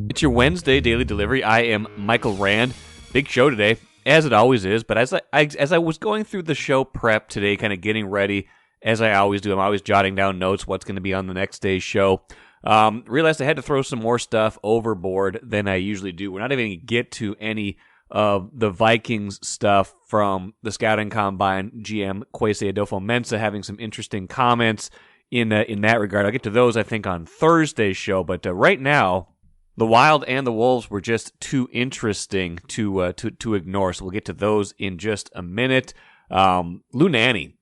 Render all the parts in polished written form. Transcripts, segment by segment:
It's your Wednesday daily delivery. I am Michael Rand. Big show today, as it always is. But as I was going through the show prep today, kind of getting ready, as I always do, I'm always jotting down notes, what's going to be on the next day's show. Realized I had to throw some more stuff overboard than I usually do. We're not even going to get to any of the Vikings stuff from the scouting combine. GM Kwesi Adolfo-Mensah having some interesting comments in that regard. I'll get to those, I think, on Thursday's show. But right now, the Wild and the Wolves were just too interesting to ignore, so we'll get to those in just a minute. Lou Nanne,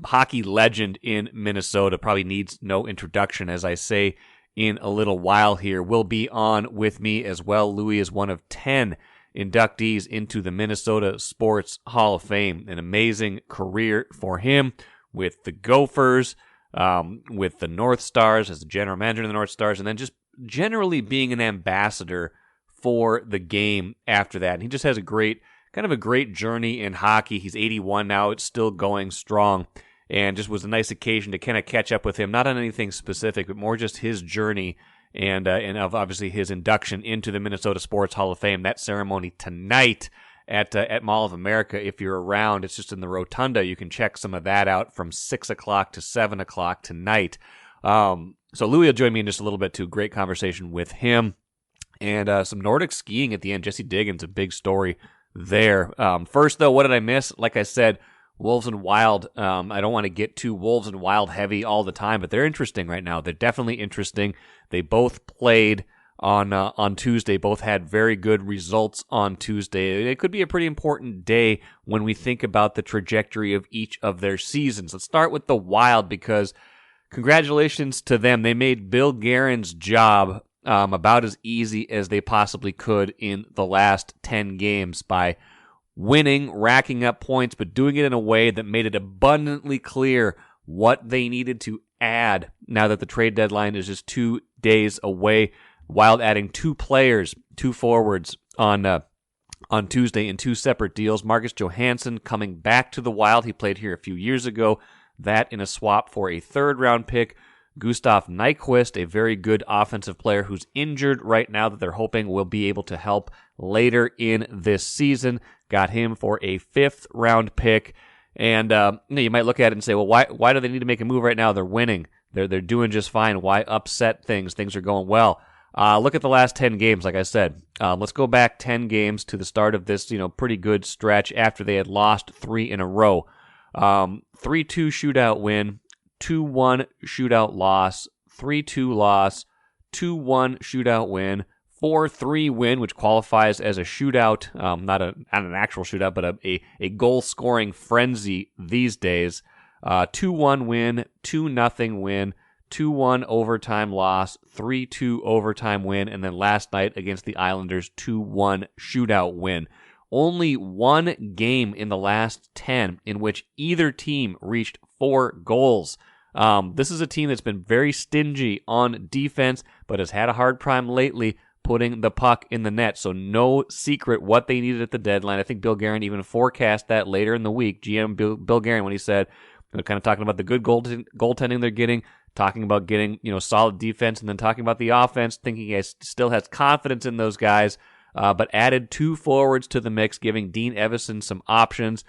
hockey legend in Minnesota, probably needs no introduction, as I say in a little while here, will be on with me as well. Louis is one of 10 inductees into the Minnesota Sports Hall of Fame. An amazing career for him with the Gophers, with the North Stars as the general manager of the North Stars, and then just generally being an ambassador for the game after that. And he just has a great journey in hockey. He's 81 now. It's still going strong. And just was a nice occasion to kind of catch up with him, not on anything specific, but more just his journey and of obviously his induction into the Minnesota Sports Hall of Fame. That ceremony tonight at Mall of America. If you're around, it's just in the Rotunda. You can check some of that out from 6 o'clock to 7 o'clock tonight. So Louis will join me in just a little bit too. Great conversation with him. And some Nordic skiing at the end. Jessie Diggins, a big story there. First, though, what did I miss? Like I said, Wolves and Wild. I don't want to get too Wolves and Wild heavy all the time, but they're interesting right now. They're definitely interesting. They both played on Tuesday. Both had very good results on Tuesday. It could be a pretty important day when we think about the trajectory of each of their seasons. Let's start with the Wild, because congratulations to them. They made Bill Guerin's job about as easy as they possibly could in the last 10 games by winning, racking up points, but doing it in a way that made it abundantly clear what they needed to add now that the trade deadline is just 2 days away. Wild adding 2 players, 2 forwards on Tuesday in 2 separate deals. Marcus Johansson coming back to the Wild. He played here a few years ago. That in a swap for a 3rd-round pick. Gustav Nyquist, a very good offensive player who's injured right now that they're hoping will be able to help later in this season. Got him for a 5th-round pick. And you might look at it and say, well, why do they need to make a move right now? They're winning. They're doing just fine. Why upset things? Things are going well. Look at the last 10 games, like I said. Let's go back 10 games to the start of this pretty good stretch after they had lost 3 in a row. 3-2 shootout win, 2-1 shootout loss, 3-2 loss, 2-1 shootout win, 4-3 win, which qualifies as a shootout, not an actual shootout, but a goal-scoring frenzy these days. 2-1 win, 2-0 win, 2-1 overtime loss, 3-2 overtime win, and then last night against the Islanders, 2-1 shootout win. Only one game in the last 10 in which either team reached 4 goals. This is a team that's been very stingy on defense, but has had a hard time lately putting the puck in the net. So no secret what they needed at the deadline. I think Bill Guerin even forecast that later in the week. GM Bill Guerin, when he said, kind of talking about the good goaltending they're getting, talking about getting solid defense, and then talking about the offense, thinking he still has confidence in those guys. But added 2 forwards to the mix, giving Dean Evason some options.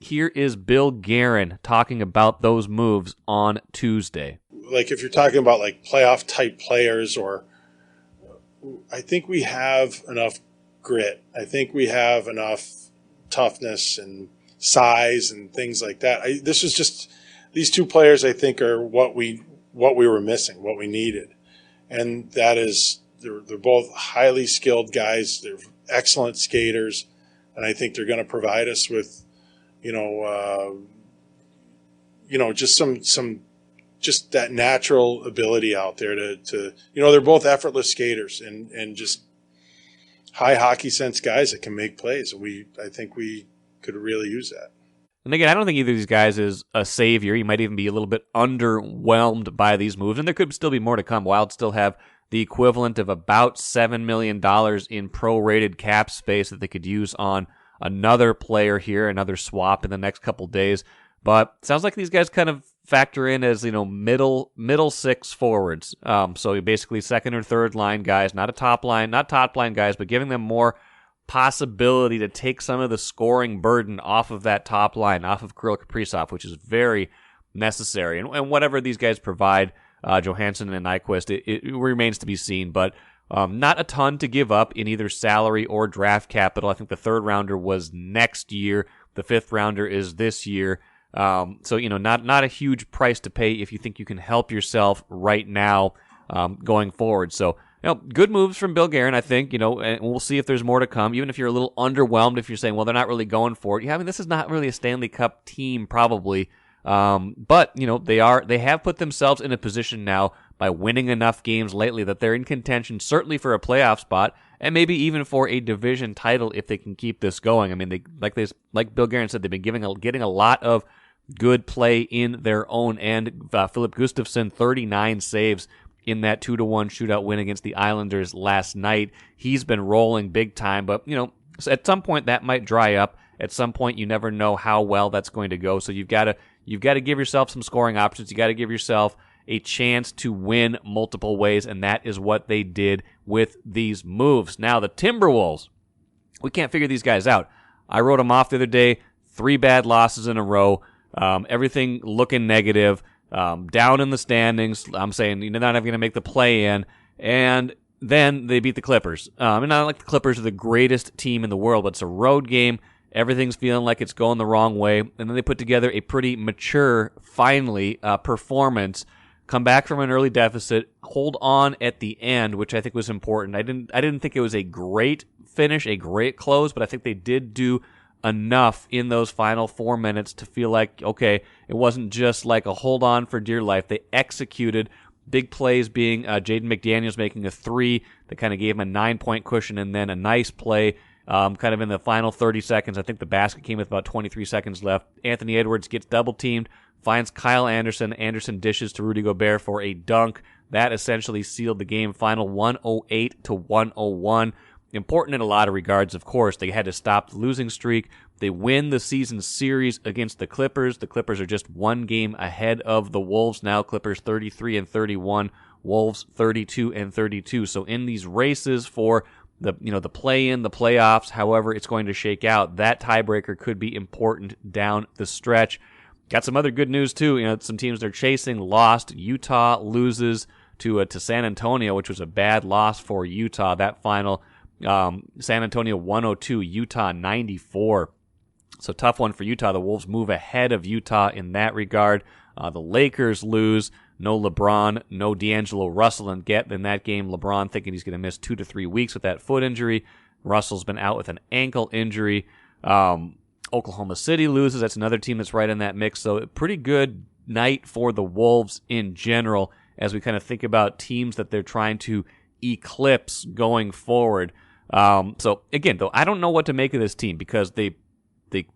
Here is Bill Guerin talking about those moves on Tuesday. Like if you're talking about like playoff type players, or I think we have enough grit. I think we have enough toughness and size and things like that. This is just these 2 players. I think are what we were missing, what we needed, and that is. They're both highly skilled guys. They're excellent skaters, and I think they're going to provide us with, just some that natural ability out there to they're both effortless skaters and just high hockey sense guys that can make plays. I think we could really use that. And again, I don't think either of these guys is a savior. You might even be a little bit underwhelmed by these moves, and there could still be more to come. Wild still have the equivalent of about $7 million in prorated cap space that they could use on another player here, another swap in the next couple days. But it sounds like these guys kind of factor in as, middle six forwards. So basically second or third line guys, not top line guys, but giving them more possibility to take some of the scoring burden off of that top line, off of Kirill Kaprizov, which is very necessary. And whatever these guys provide, Johansson and Nyquist, it remains to be seen. But not a ton to give up in either salary or draft capital. I think the third rounder was next year. The fifth rounder is this year. So, not a huge price to pay if you think you can help yourself right now going forward. So, good moves from Bill Guerin, I think, and we'll see if there's more to come. Even if you're a little underwhelmed, if you're saying, well, they're not really going for it. Yeah, I mean, this is not really a Stanley Cup team, probably. But, they have put themselves in a position now by winning enough games lately that they're in contention, certainly for a playoff spot, and maybe even for a division title if they can keep this going. I mean, like Bill Guerin said, they've been getting a lot of good play in their own end. Philip Gustafsson, 39 saves in that 2-1 shootout win against the Islanders last night. He's been rolling big time, but, at some point that might dry up. At some point, you never know how well that's going to go. So you've got to give yourself some scoring options. You got to give yourself a chance to win multiple ways, and that is what they did with these moves. Now, the Timberwolves, we can't figure these guys out. I wrote them off the other day, 3 bad losses in a row, everything looking negative, down in the standings. I'm saying you're not even going to make the play-in, and then they beat the Clippers. And not like the Clippers are the greatest team in the world, but it's a road game. Everything's feeling like it's going the wrong way, and then they put together a pretty mature, finally, performance. Come back from an early deficit, hold on at the end, which I think was important. I didn't think it was a great finish, a great close, but I think they did do enough in those final 4 minutes to feel like, okay, it wasn't just like a hold on for dear life. They executed big plays, being Jaden McDaniels making a 3 that kind of gave him a 9-point cushion, and then a nice play kind of in the final 30 seconds. I think the basket came with about 23 seconds left. Anthony Edwards gets double-teamed, finds Kyle Anderson. Anderson dishes to Rudy Gobert for a dunk. That essentially sealed the game final 108-101. Important in a lot of regards, of course. They had to stop the losing streak. They win the season series against the Clippers. The Clippers are just 1 game ahead of the Wolves now. Clippers 33-31, Wolves 32-32. So in these races for the play-in, the playoffs, however it's going to shake out, that tiebreaker could be important down the stretch. Got some other good news, too. Some teams they're chasing lost. Utah loses to San Antonio, which was a bad loss for Utah. That final, San Antonio 102, Utah 94. So tough one for Utah. The Wolves move ahead of Utah in that regard. The Lakers lose. No LeBron, no D'Angelo Russell in that game. LeBron thinking he's going to miss 2 to 3 weeks with that foot injury. Russell's been out with an ankle injury. Oklahoma City loses. That's another team that's right in that mix. So a pretty good night for the Wolves in general as we kind of think about teams that they're trying to eclipse going forward. So again, though, I don't know what to make of this team because they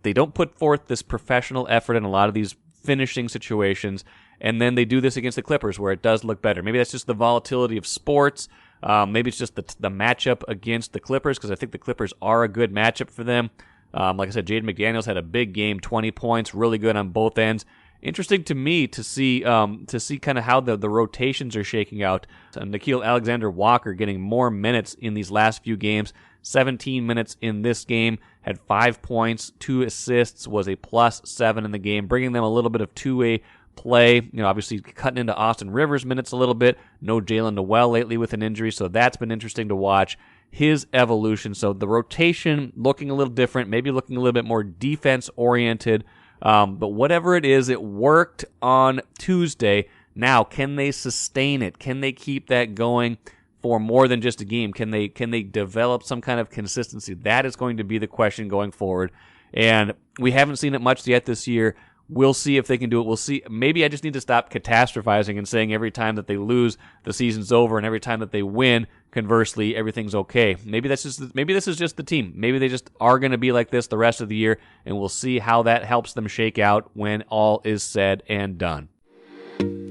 don't put forth this professional effort in a lot of these finishing situations, and then they do this against the Clippers where it does look better. Maybe that's just the volatility of sports. Maybe it's just the matchup against the Clippers because I think the Clippers are a good matchup for them. Like I said, Jaden McDaniels had a big game, 20 points, really good on both ends. Interesting to me to see kind of how the rotations are shaking out. Nickeil Alexander-Walker getting more minutes in these last few games. 17 minutes in this game, had 5 points, 2 assists, was a +7 in the game, bringing them a little bit of two-way play. Obviously cutting into Austin Rivers' minutes a little bit. No Jalen Noel lately with an injury, so that's been interesting to watch. His evolution. So the rotation looking a little different, maybe looking a little bit more defense-oriented. But whatever it is, it worked on Tuesday. Now, can they sustain it? Can they keep that going for more than just a game? Can they develop some kind of consistency? That is going to be the question going forward. And we haven't seen it much yet this year. We'll see if they can do it. We'll see. Maybe I just need to stop catastrophizing and saying every time that they lose, the season's over, and every time that they win, conversely, everything's okay. Maybe this is just the team. Maybe they just are going to be like this the rest of the year, and we'll see how that helps them shake out when all is said and done.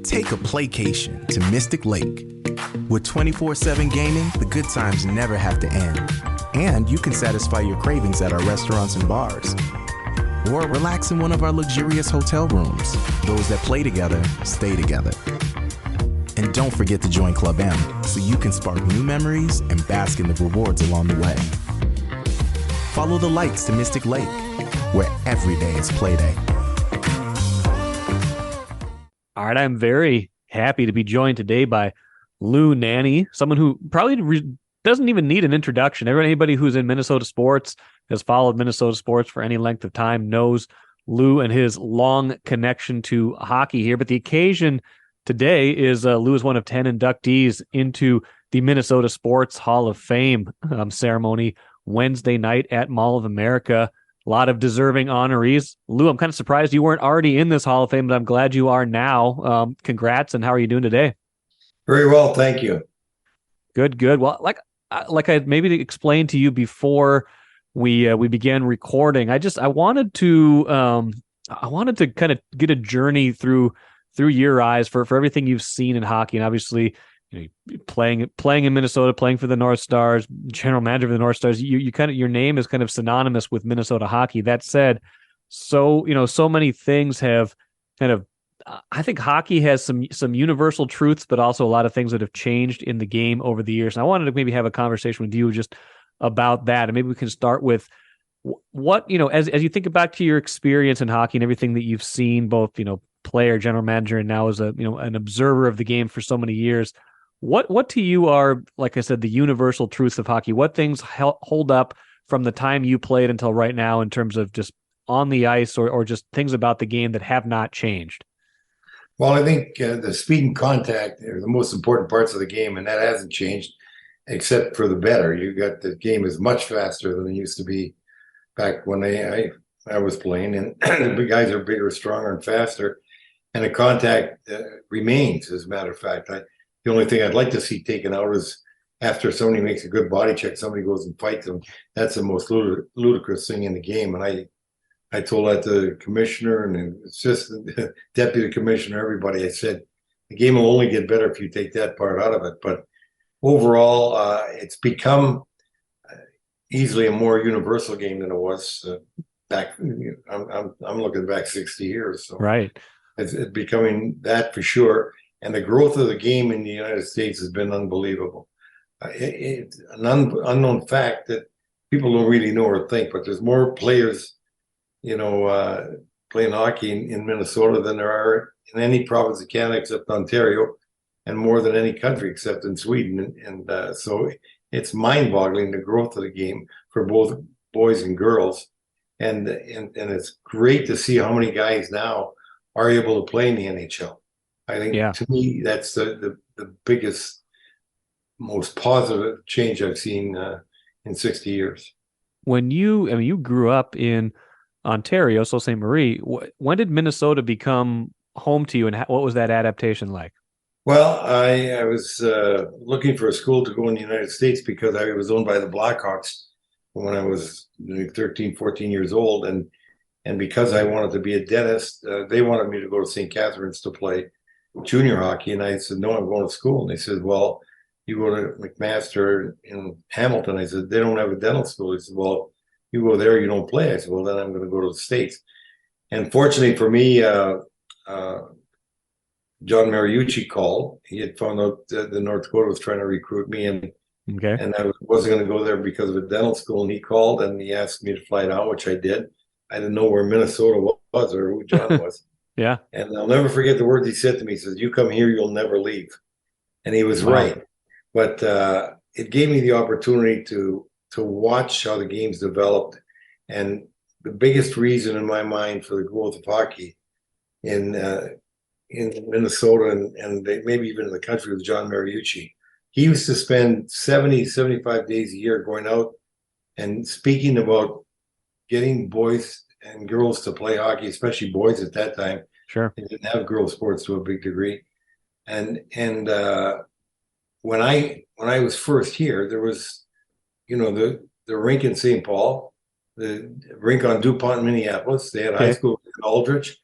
Take a playcation to Mystic Lake. With 24/7 gaming, the good times never have to end. And you can satisfy your cravings at our restaurants and bars. Or relax in one of our luxurious hotel rooms. Those that play together, stay together. And don't forget to join Club M so you can spark new memories and bask in the rewards along the way. Follow the lights to Mystic Lake, where every day is play day. All right, I'm very happy to be joined today by Lou Nanne, someone who probably doesn't even need an introduction. Anybody who's in Minnesota sports, has followed Minnesota sports for any length of time, knows Lou and his long connection to hockey here. But the occasion today is Lou is one of 10 inductees into the Minnesota Sports Hall of Fame ceremony Wednesday night at Mall of America. A lot of deserving honorees. Lou, I'm kind of surprised you weren't already in this Hall of Fame, but I'm glad you are now. Congrats, and how are you doing today? Very well, thank you. Good. Well, like I maybe explained to you before we began recording, I wanted to kind of get a journey through your eyes for everything you've seen in hockey, and obviously, playing in Minnesota, playing for the North Stars, general manager of the North Stars. You kind of, your name is kind of synonymous with Minnesota hockey. That said, so many things have kind of. I think hockey has some universal truths, but also a lot of things that have changed in the game over the years. And I wanted to maybe have a conversation with you just about that. And maybe we can start with what, as you think back to your experience in hockey and everything that you've seen, both, player, general manager, and now as an observer of the game for so many years, what to you are, like I said, the universal truths of hockey? What things hold up from the time you played until right now in terms of just on the ice or just things about the game that have not changed? Well, I think the speed and contact are the most important parts of the game, and that hasn't changed except for the better. The game is much faster than it used to be back when I was playing, and the big guys are bigger, stronger, and faster, and the contact remains, as a matter of fact. The only thing I'd like to see taken out is after somebody makes a good body check, somebody goes and fights them. That's the most ludicrous thing in the game, and I told that to the commissioner and the assistant, deputy commissioner, everybody. I said, the game will only get better if you take that part out of it. But overall, it's become easily a more universal game than it was back. I'm looking back 60 years. So right. It's becoming that for sure. And the growth of the game in the United States has been unbelievable. It's an unknown fact that people don't really know or think, but there's more players playing hockey in Minnesota than there are in any province of Canada except Ontario, and more than any country except in Sweden. And so it's mind-boggling, the growth of the game for both boys and girls. And it's great to see how many guys now are able to play in the NHL. I think, to me, that's the biggest, most positive change I've seen in 60 years. When you grew up in Ontario, Sault Ste. Marie, when did Minnesota become home to you, and what was that adaptation like? Well, I was looking for a school to go in the United States because I was owned by the Blackhawks when I was 13, 14 years old. And because I wanted to be a dentist, they wanted me to go to St. Catharines to play junior hockey. And I said, no, I'm going to school. And they said, well, you go to McMaster in Hamilton. I said, they don't have a dental school. He said, well, you go there, you don't play. I said, well, then I'm going to go to the States. And fortunately for me, John Mariucci called. He had found out that the North Dakota was trying to recruit me, and I wasn't going to go there because of a dental school. And he called and he asked me to fly down, which I did. I didn't know where Minnesota was or who John was. Yeah. And I'll never forget the words he said to me. He says, "You come here, you'll never leave." And he was right. But it gave me the opportunity to watch how the game's developed. And the biggest reason in my mind for the growth of hockey in Minnesota and maybe even in the country was John Mariucci. He used to spend 70, 75 days a year going out and speaking about getting boys and girls to play hockey, especially boys at that time. Sure. They didn't have girls sports to a big degree. And when I was first here, there was, the rink in St. Paul, the rink on DuPont, Minneapolis. They had high school in Aldrich.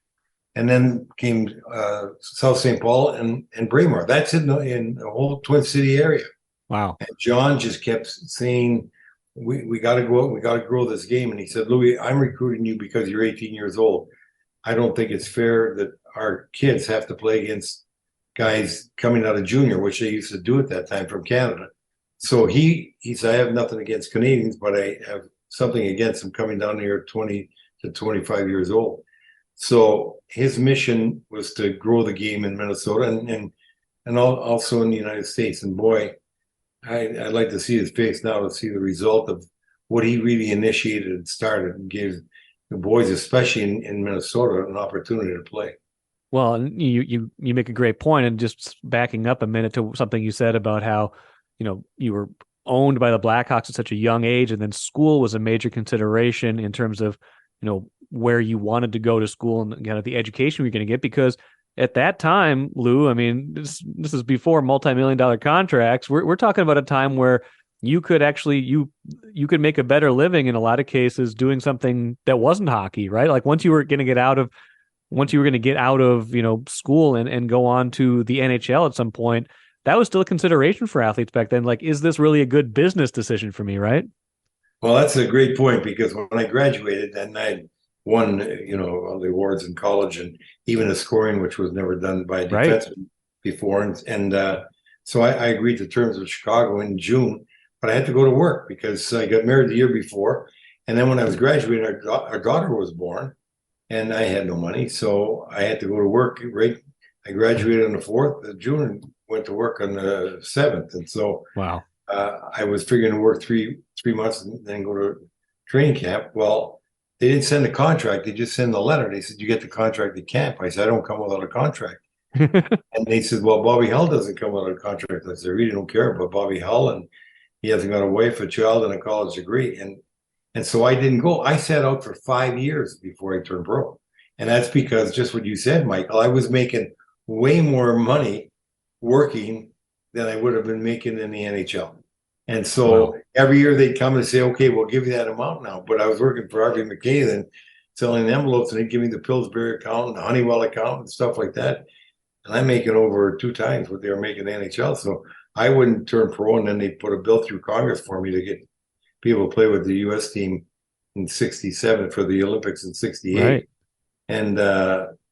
And then came South St. Paul and Braemar. That's in the whole Twin City area. Wow. And John just kept saying we got to go out. We got to grow this game. And he said, Louis, I'm recruiting you because you're 18 years old. I don't think it's fair that our kids have to play against guys coming out of junior, which they used to do at that time from Canada. So he said, I have nothing against Canadians, but I have something against them coming down here 20 to 25 years old. So his mission was to grow the game in Minnesota and also in the United States. And boy, I'd like to see his face now to see the result of what he really initiated and started and gave the boys, especially in Minnesota, an opportunity to play. Well, and you make a great point, and just backing up a minute to something you said about how, you were owned by the Blackhawks at such a young age, and then school was a major consideration in terms of, where you wanted to go to school and kind of the education you're going to get, because at that time, Lou, I mean, this is before multi-million-dollar contracts. We're talking about a time where you could actually you could make a better living in a lot of cases doing something that wasn't hockey, right? Like once you were going to get out of school and go on to the NHL at some point, that was still a consideration for athletes back then. Like, is this really a good business decision for me, right? Well, that's a great point, because when I graduated, and I won, all the awards in college, and even the scoring, which was never done by a defenseman before. So I agreed to terms with Chicago in June, but I had to go to work because I got married the year before. And then when I was graduating, our daughter was born, and I had no money. So I had to go to work. I graduated on the 4th of June and went to work on the 7th. And so wow. I was figuring to work three months and then go to training camp. Well, they didn't send a contract. They just sent a letter. They said, you get the contract at camp. I said, I don't come without a contract. And they said, well, Bobby Hull doesn't come without a contract. I said, I really don't care about Bobby Hull. And he hasn't got a wife, a child, and a college degree. And so I didn't go. I sat out for 5 years before I turned pro. And that's because, just what you said, Michael, I was making way more money working than I would have been making in the NHL. And so every year they'd come and say, okay, we'll give you that amount now. But I was working for Harvey McKay then, selling envelopes, and they'd give me the Pillsbury account and the Honeywell account and stuff like that. And I'm making over 2 times what they were making in the NHL. So I wouldn't turn pro, and then they put a bill through Congress for me to get people to play with the U.S. team in 67 for the Olympics in 68. Right. And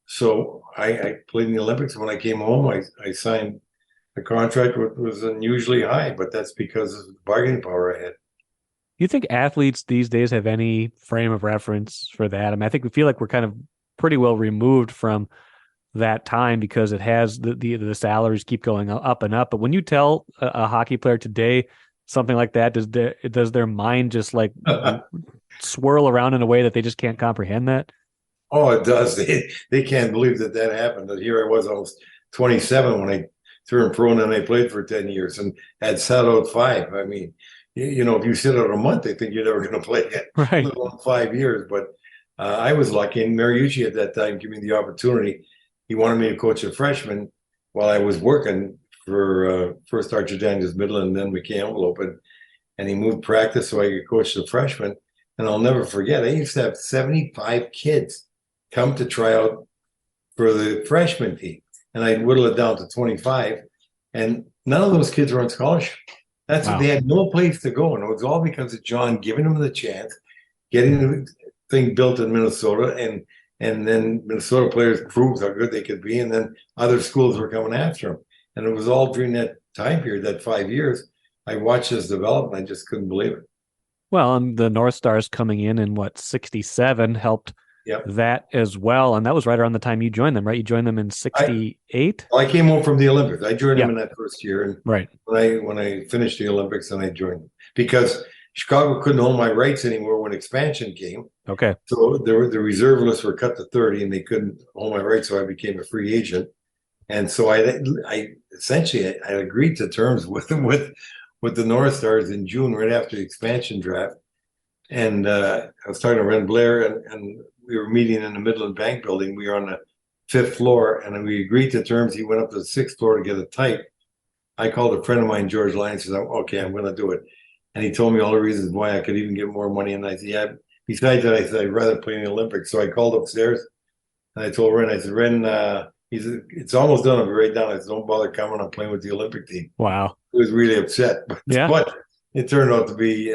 so I played in the Olympics. When I came home, I signed a contract that was unusually high, but that's because of the bargaining power I had. You think athletes these days have any frame of reference for that? I mean, I think we feel like we're kind of pretty well removed from that time because it has the salaries keep going up and up. But when you tell a hockey player today something like that, does their mind just like swirl around in a way that they just can't comprehend that? Oh, it does. They can't believe that happened. That here I was almost 27 when I turned pro, and then I played for 10 years and had sat out 5. I mean, if you sit out a month, they think you're never going to play again, right? Let alone 5 years. But I was lucky, and Mariucci at that time gave me the opportunity. He wanted me to coach a freshman while I was working for first Archer Daniels Midland, and then McKay Envelope, and he moved practice so I could coach the freshman. And I'll never forget, I used to have 75 kids come to try out for the freshman team, and I'd whittle it down to 25, and none of those kids were on scholarship. That's wow. They had no place to go, and it was all because of John giving them the chance, getting the thing built in Minnesota, and then Minnesota players proved how good they could be, and then other schools were coming after them. And it was all during that time period, that 5 years. I watched this develop, and I just couldn't believe it. Well, and the North Stars coming in 67 helped that as well. And that was right around the time you joined them, right? You joined them in 68? I came home from the Olympics. I joined them in that first year. And right. When I finished the Olympics, then I joined them. Because Chicago couldn't hold my rights anymore when expansion came. Okay. So the reserve lists were cut to 30, and they couldn't hold my rights, so I became a free agent. And so I essentially agreed to terms with the North Stars in June, right after the expansion draft. And I was talking to Ren Blair, and we were meeting in the Midland Bank building. We were on the 5th floor, and we agreed to terms. He went up to the 6th floor to get a type. I called a friend of mine, George Lyons, and said, okay, I'm going to do it. And he told me all the reasons why I could even get more money. And I said, yeah, besides that, I said, I'd rather play in the Olympics. So I called upstairs, and I told Ren, I said, Ren, he said, it's almost done. I'll be right down. I said, don't bother coming. I'm playing with the Olympic team. Wow. He was really upset. But it turned out to be,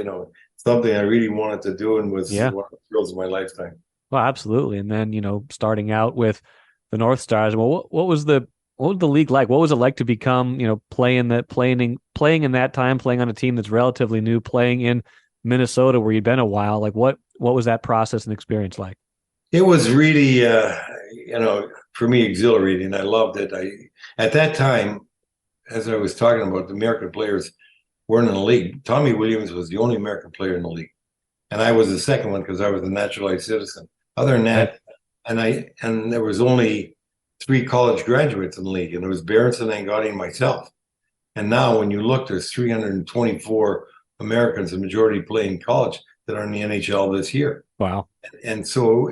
something I really wanted to do and was Yeah. one of the thrills of my lifetime. Well, absolutely. And then, starting out with the North Stars, well, what was the league like? What was it like to become, playing in that time, playing on a team that's relatively new, playing in Minnesota where you'd been a while? Like what was that process and experience like? It was really, for me, exhilarating. I loved it. At that time, as I was talking about, the American players weren't in the league. Tommy Williams was the only American player in the league, and I was the second one because I was a naturalized citizen. Other than that, and there was only 3 college graduates in the league, and it was Berenson, Angotti, and myself. And now, when you look, there's 324 Americans, the majority playing college, that are in the NHL this year. Wow. And so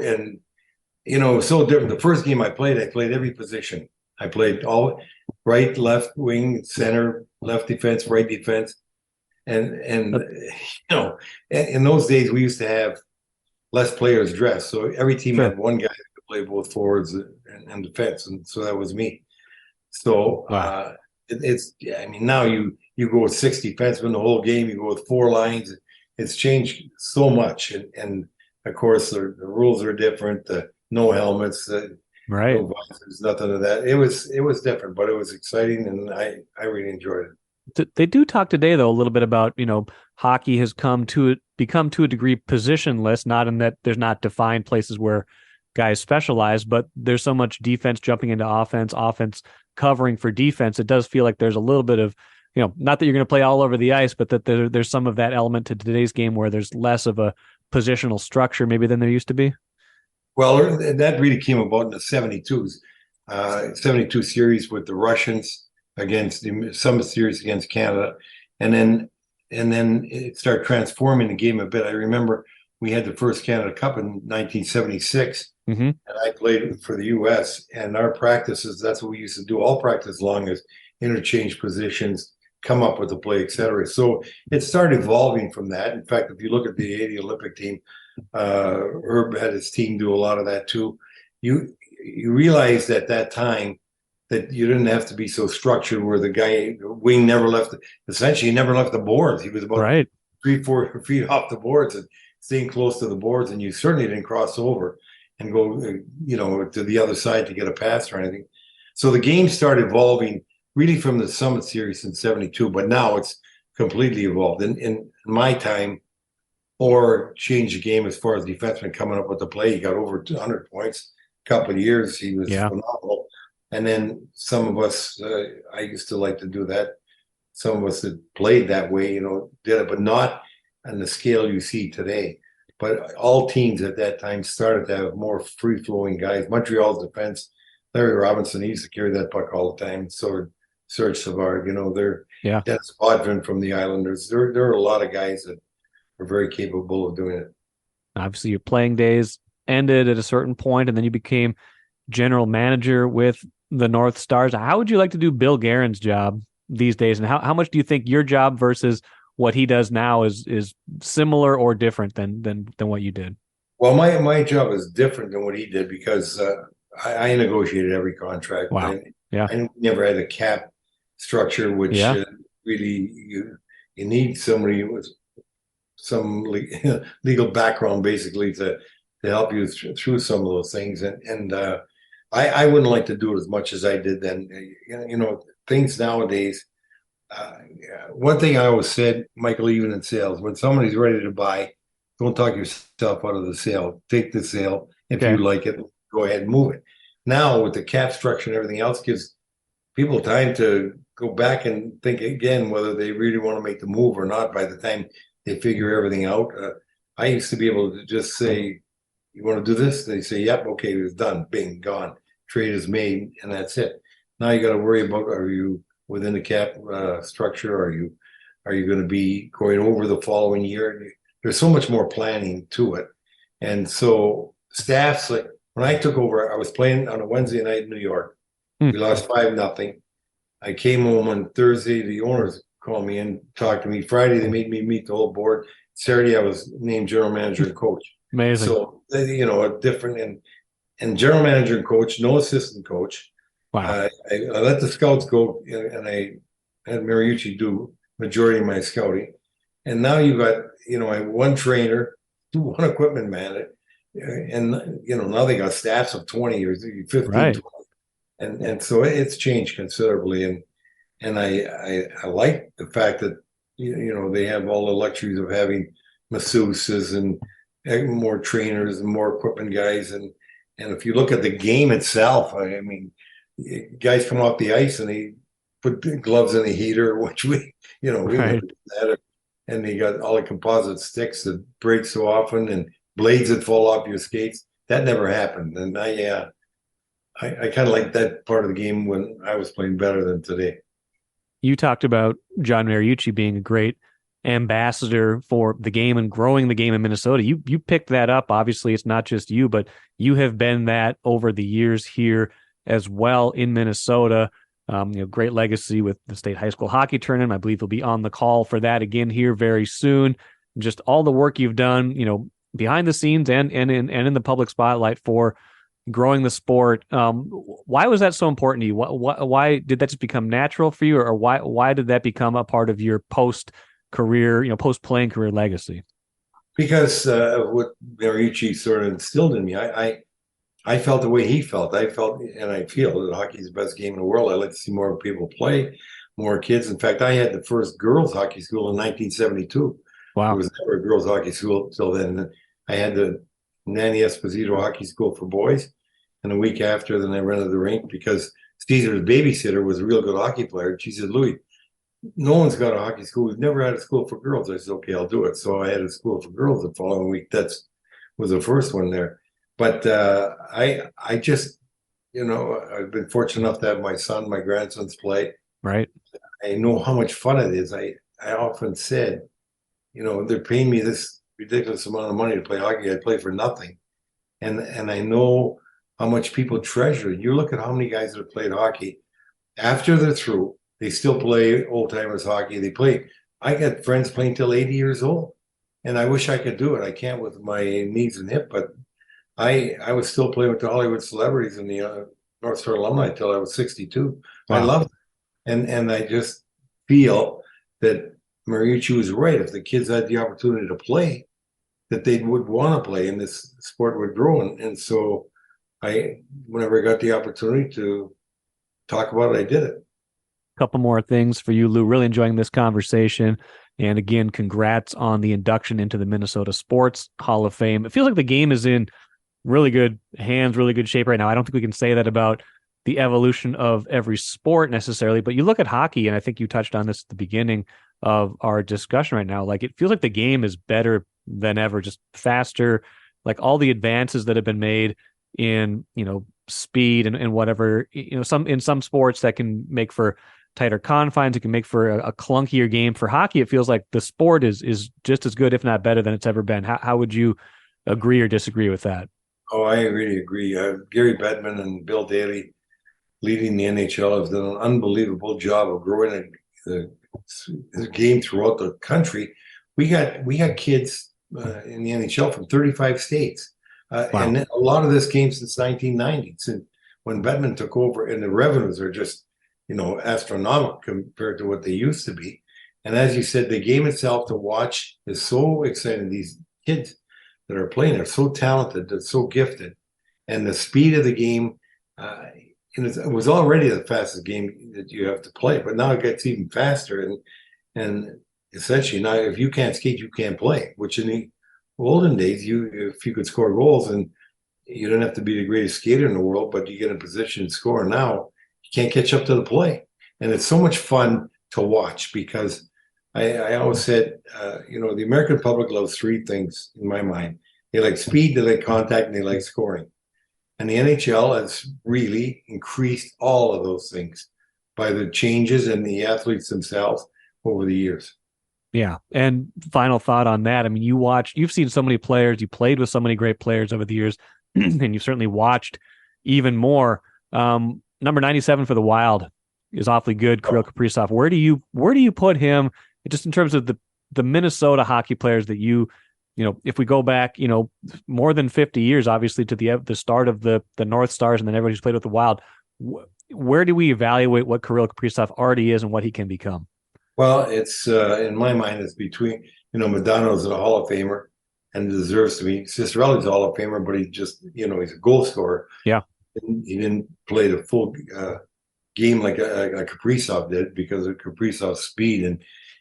so different. The first game I played every position. I played all right, left wing, center, left defense, right defense. And in those days we used to have less players dressed. So every team had one guy that could play both forwards and defense. And so that was me. So wow. Now you go with 6 defensemen the whole game, you go with 4 lines. It's changed so much. And of course the rules are different. No helmets, right. No visors, nothing of that. It was different, but it was exciting, and I really enjoyed it. They do talk today, though, a little bit about, hockey has become to a degree positionless, not in that there's not defined places where guys specialize, but there's so much defense jumping into offense covering for defense. It does feel like there's a little bit of, not that you're going to play all over the ice, but that there's some of that element to today's game where there's less of a positional structure maybe than there used to be. Well, that really came about in the 72s, 72 series with the Russians against the Summit Series against Canada. And then it started transforming the game a bit. I remember we had the first Canada Cup in 1976, and I played for the U.S. And our practices, that's what we used to do all practice long, is interchange positions, come up with a play, et cetera. So it started evolving from that. In fact, if you look at the 80 Olympic team, Herb had his team do a lot of that too. You realized at that time that you didn't have to be so structured where the wing never left the boards. He was about 3-4 feet off the boards and staying close to the boards, and you certainly didn't cross over and go to the other side to get a pass or anything. So the game started evolving really from the Summit Series in 72, but now it's completely evolved. In my time, or changed the game as far as defenseman coming up with the play. He got over 200 points a couple of years. He was phenomenal. And then some of us, I used to like to do that. Some of us that played that way, did it, but not on the scale you see today. But all teams at that time started to have more free-flowing guys. Montreal's defense, Larry Robinson, he used to carry that puck all the time. So Serge Savard, Dennis Bodvin from the Islanders. There are a lot of guys that are very capable of doing it. Obviously, your playing days ended at a certain point, and then you became general manager with the North Stars. How would you like to do Bill Guerin's job these days, and how much do you think your job versus what he does now is similar or different than what you did? Well, my job is different than what he did because I negotiated every contract. Wow. I never had a cap structure, which really you need somebody with some legal background basically to help you through some of those things. And I wouldn't like to do it as much as I did then. Things nowadays, one thing I always said, Michael, even in sales, when somebody's ready to buy, don't talk yourself out of the sale. Take the sale. If you like it, go ahead and move it. Now with the cap structure and everything else, gives people time to go back and think again whether they really want to make the move or not by the time they figure everything out. I used to be able to just say, you want to do this? They say, yep, okay, it's done, bing, gone. Trade is made, and that's it. Now you got to worry about, are you within the cap structure? Are you going to be going over the following year? There's so much more planning to it. And so staffs, like when I took over, I was playing on a Wednesday night in New York. We lost 5-0. I came home on Thursday. The owners called me and talked to me. Friday, they made me meet the whole board. Saturday, I was named general manager and coach. Amazing. So, a different and general manager and coach, no assistant coach. Wow. I let the scouts go, and I had Mariucci do majority of my scouting. And now you got, one trainer, one equipment man, and now they got staffs of 20 or 15, Right. 20. And so it's changed considerably. And I like the fact that they have all the luxuries of having masseuses and more trainers and more equipment guys. And if you look at the game itself, I mean, guys come off the ice and they put gloves in the heater, which we never did that. And they got all the composite sticks that break so often and blades that fall off your skates. That never happened. And I kind of like that part of the game when I was playing better than today. You talked about John Mariucci being a great ambassador for the game and growing the game in Minnesota. You picked that up. Obviously, it's not just you, but you have been that over the years here as well in Minnesota. Great legacy with the state high school hockey tournament. I believe you'll be on the call for that again here very soon. Just all the work you've done, behind the scenes and in the public spotlight for growing the sport. Why was that so important to you? Why did that just become natural for you, or why did that become a part of your post-career, post-playing career legacy? Because what Mariucci sort of instilled in me, I felt the way he felt. I felt, and I feel, that hockey is the best game in the world. I like to see more people play, more kids. In fact, I had the first girls' hockey school in 1972. Wow. There was never a girls' hockey school till then. I had the Nanne Esposito Hockey School for boys. And a week after, then I rented the rink because Caesar's babysitter was a real good hockey player. And she said, Louis, no one's got a hockey school. We've never had a school for girls. I said, okay, I'll do it. So I had a school for girls the following week. That was the first one there. But I just, I've been fortunate enough to have my son, my grandsons play. Right. I know how much fun it is. I often said, they're paying me this ridiculous amount of money to play hockey. I play for nothing. And I know how much people treasure it. You look at how many guys that have played hockey. After they're through, they still play old-timers hockey. They play. I got friends playing till 80 years old. And I wish I could do it. I can't with my knees and hip, but I was still playing with the Hollywood celebrities and the North Star alumni till I was 62. Wow. I loved it. And I just feel that Mariucci was right. If the kids had the opportunity to play, that they would want to play and this sport would grow. And so whenever I got the opportunity to talk about it, I did it. A couple more things for you, Lou. Really enjoying this conversation. And again, congrats on the induction into the Minnesota Sports Hall of Fame. It feels like the game is in really good hands, really good shape right now. I don't think we can say that about the evolution of every sport necessarily, but you look at hockey, and I think you touched on this at the beginning of our discussion right now. Like, it feels like the game is better than ever, just faster, like all the advances that have been made in, speed and whatever, in some sports that can make for tighter confines. It can make for a clunkier game. For hockey, it feels like the sport is just as good, if not better, than it's ever been. How would you agree or disagree with that? Oh, I really agree. Gary Bettman and Bill Daly, leading the NHL, have done an unbelievable job of growing the game throughout the country. We got kids in the NHL from 35 states. Wow. And a lot of this came since 1990, since when Bettman took over, and the revenues are just, astronomical compared to what they used to be. And as you said, the game itself to watch is so exciting. These kids that are playing are so talented, they're so gifted. And the speed of the game, it was already the fastest game that you have to play, but now it gets even faster. And essentially now, if you can't skate, you can't play, which in the olden days, if you could score goals, and you don't have to be the greatest skater in the world, but you get in position to score. Now you can't catch up to the play. And it's so much fun to watch because I always said, the American public loves three things in my mind. They like speed, they like contact, and they like scoring. And the NHL has really increased all of those things by the changes in the athletes themselves over the years. Yeah. And final thought on that. I mean, you've seen so many players, you played with so many great players over the years, and you've certainly watched even more. Number 97 for the Wild is awfully good, Kirill Kaprizov. Where do you put him just in terms of the Minnesota hockey players that if we go back, more than 50 years, obviously, to the start of the North Stars and then everybody who's played with the Wild, where do we evaluate what Kirill Kaprizov already is and what he can become? Well, it's in my mind, it's between, Madonna's a Hall of Famer and deserves to be. Cicerelli's a Hall of Famer, but he just, he's a goal scorer. Yeah. He didn't play the full game like Kaprizov did because of Kaprizov's speed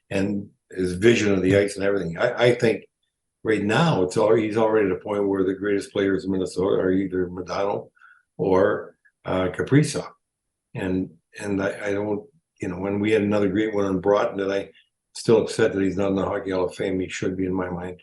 and his vision of the ice and everything. I think right now he's already at a point where the greatest players in Minnesota are either Madonna or Kaprizov, and I don't, when we had another great one on Broughton, that I still upset that he's not in the Hockey Hall of Fame. He should be in my mind,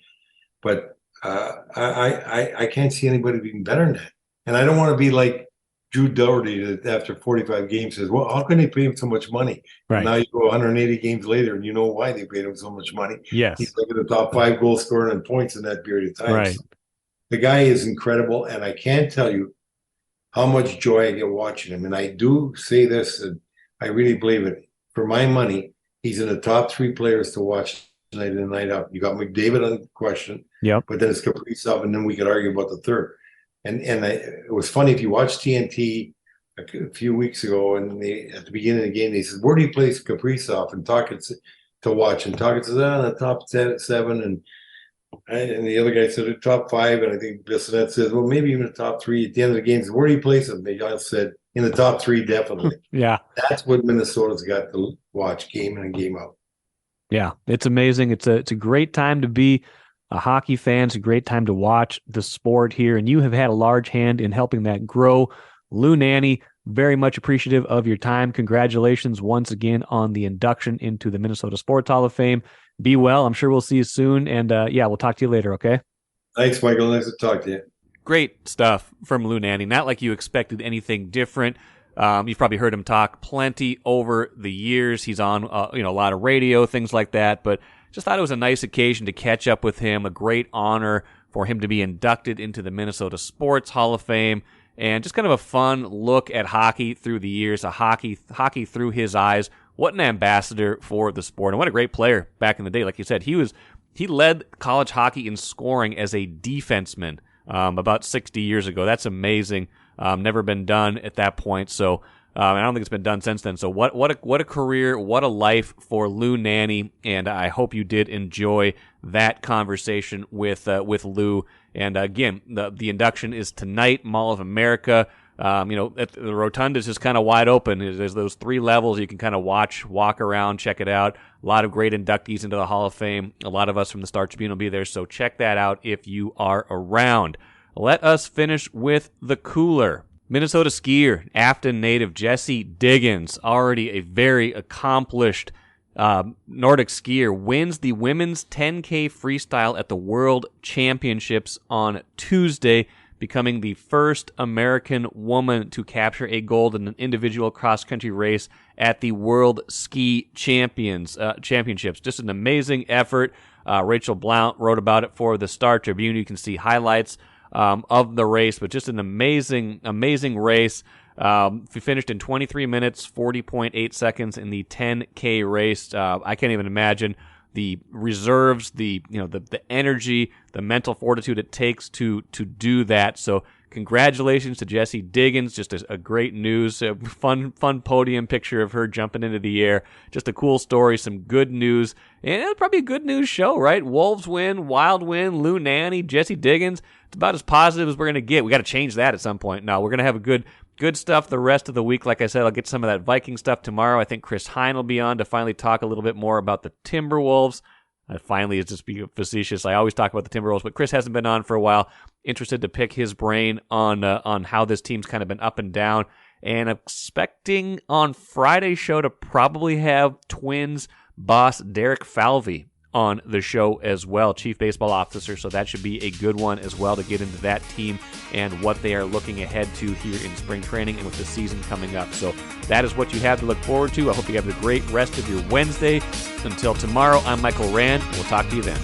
but I can't see anybody being better than that, and I don't want to be like Drew Dougherty that after 45 games says, well, how can they pay him so much money? Right. And now you go 180 games later and you know why they paid him so much money. Yes. He's like the top 5 goal scorer and points in that period of time. Right. So the guy is incredible, and I can't tell you how much joy I get watching him. And I do say this, and I really believe it. For my money, he's in the top 3 players to watch night in and night out. You got McDavid on the question, but then it's Kaprizov, and then we could argue about the third. And it was funny, if you watched TNT a few weeks ago, and at the beginning of the game, they said, "Where do you place Kaprizov?" And Tocchet to watch, and Tocchet says, the top 7, and the other guy said the top 5, and I think Bissonnette says, well, maybe even the top 3. At the end of the game, said, where do you place him? They all said in the top 3, definitely. Yeah, that's what Minnesota's got to watch game in and game out. Yeah, it's amazing. It's a great time to be a hockey fan. It's a great time to watch the sport here, and you have had a large hand in helping that grow. Lou Nanne, very much appreciative of your time. Congratulations once again on the induction into the Minnesota Sports Hall of Fame. Be well. I'm sure we'll see you soon, and we'll talk to you later, okay? Thanks, Michael. Nice to talk to you. Great stuff from Lou Nanne. Not like you expected anything different. You've probably heard him talk plenty over the years. He's on a lot of radio, things like that, but just thought it was a nice occasion to catch up with him, a great honor for him to be inducted into the Minnesota Sports Hall of Fame, and just kind of a fun look at hockey through the years, a hockey through his eyes. What an ambassador for the sport, and what a great player back in the day. Like you said, he led college hockey in scoring as a defenseman about 60 years ago. That's amazing. Never been done at that point, so I don't think it's been done since then. So what a career, what a life for Lou Nanne, and I hope you did enjoy that conversation with Lou. And again, the induction is tonight, Mall of America. The rotunda is just kind of wide open. There's those 3 levels you can kind of walk around, check it out. A lot of great inductees into the Hall of Fame. A lot of us from the Star Tribune will be there, so check that out if you are around. Let us finish with the cooler. Minnesota skier, Afton native Jessie Diggins, already a very accomplished Nordic skier, wins the women's 10K freestyle at the World Championships on Tuesday, becoming the first American woman to capture a gold in an individual cross-country race at the World Ski Championships. Just an amazing effort. Rachel Blount wrote about it for the Star Tribune. You can see highlights of the race, but just an amazing race. We finished in 23 minutes, 40.8 seconds in the 10K race. I can't even imagine the reserves, the energy, the mental fortitude it takes to do that. So congratulations to Jessie Diggins. Just a great news, a fun podium picture of her jumping into the air. Just a cool story, some good news, and it's probably a good news show, right? Wolves win, Wild win, Lou Nanne, Jessie Diggins. It's about as positive as we're going to get. We got to change that at some point. No, we're going to have a good stuff the rest of the week. Like I said, I'll get some of that Viking stuff tomorrow. I think Chris Hine will be on to finally talk a little bit more about the Timberwolves. Finally, it's just being facetious. I always talk about the Timberwolves, but Chris hasn't been on for a while. Interested to pick his brain on how this team's kind of been up and down. And expecting on Friday's show to probably have Twins boss Derek Falvey on the show as well, Chief Baseball Officer, so that should be a good one as well to get into that team and what they are looking ahead to here in spring training and with the season coming up. So that is what you have to look forward to. I hope you have a great rest of your Wednesday. Until tomorrow, I'm Michael Rand. We'll talk to you then.